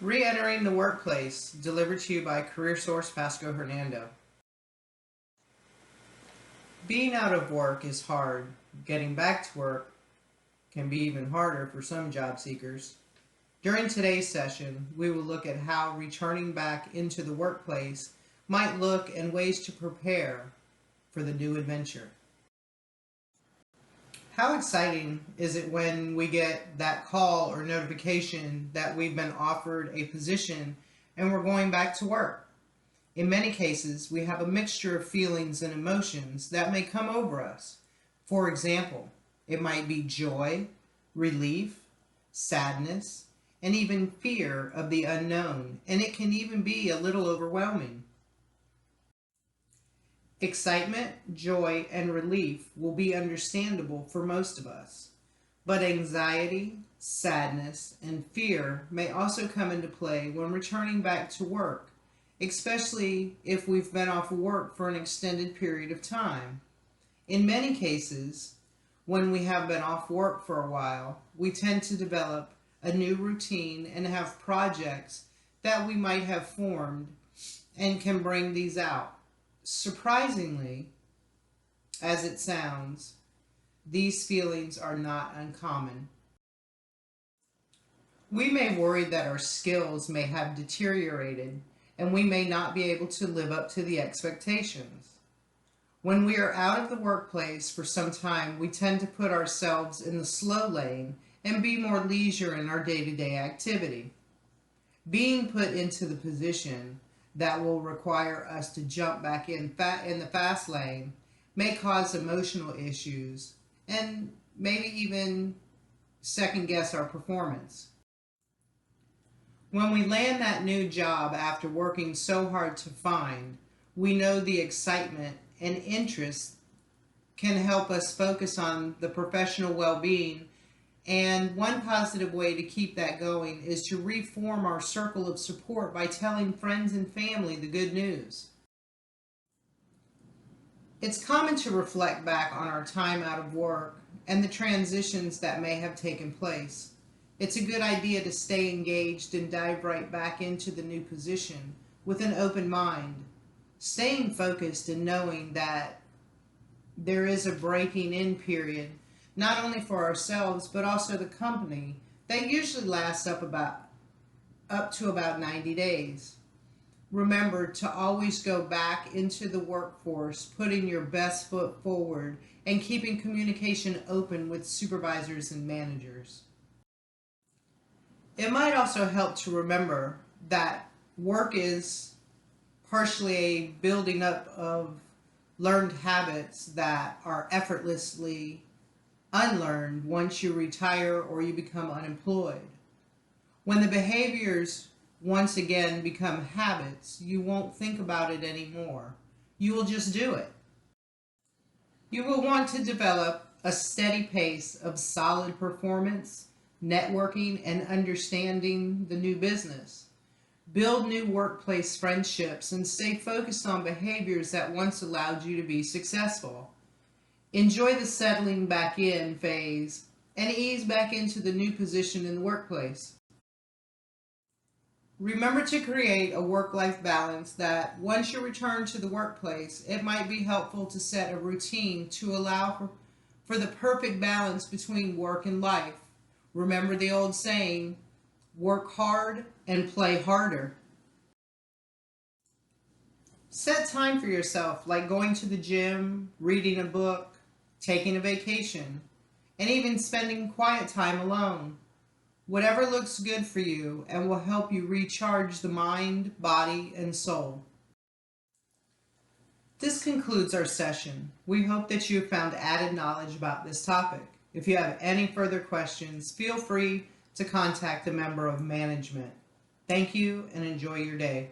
Re-entering the workplace, delivered to you by CareerSource Pasco Hernando. Being out of work is hard. Getting back to work can be even harder for some job seekers. During today's session, we will look at how returning back into the workplace might look and ways to prepare for the new adventure. How exciting is it when we get that call or notification that we've been offered a position and we're going back to work? In many cases, we have a mixture of feelings and emotions that may come over us. For example, it might be joy, relief, sadness, and even fear of the unknown, and it can even be a little overwhelming. Excitement, joy, and relief will be understandable for most of us, but anxiety, sadness, and fear may also come into play when returning back to work, especially if we've been off work for an extended period of time. In many cases, when we have been off work for a while, we tend to develop a new routine and have projects that we might have formed and can bring these out. Surprisingly, as it sounds, these feelings are not uncommon. We may worry that our skills may have deteriorated and we may not be able to live up to the expectations. When we are out of the workplace for some time, we tend to put ourselves in the slow lane and be more leisure in our day-to-day activity. Being put into the position that will require us to jump back in the fast lane may cause emotional issues and maybe even second guess our performance. When we land that new job after working so hard to find, we know the excitement and interest can help us focus on the professional well-being, and one positive way to keep that going is to reform our circle of support by telling friends and family the good news. It's common to reflect back on our time out of work and the transitions that may have taken place. It's a good idea to stay engaged and dive right back into the new position with an open mind, staying focused and knowing that there is a breaking in period, not only for ourselves but also the company, that usually lasts up to about 90 days. Remember to always go back into the workforce, putting your best foot forward and keeping communication open with supervisors and managers. It might also help to remember that work is partially a building up of learned habits that are effortlessly unlearned once you retire or you become unemployed. When the behaviors once again become habits, you won't think about it anymore. You will just do it. You will want to develop a steady pace of solid performance, networking, and understanding the new business. Build new workplace friendships and stay focused on behaviors that once allowed you to be successful. Enjoy the settling back in phase and ease back into the new position in the workplace. Remember to create a work-life balance that once you return to the workplace, it might be helpful to set a routine to allow for the perfect balance between work and life. Remember the old saying, work hard and play harder. Set time for yourself, like going to the gym, reading a book, taking a vacation, and even spending quiet time alone. Whatever looks good for you and will help you recharge the mind, body, and soul. This concludes our session. We hope that you have found added knowledge about this topic. If you have any further questions, feel free to contact a member of management. Thank you and enjoy your day.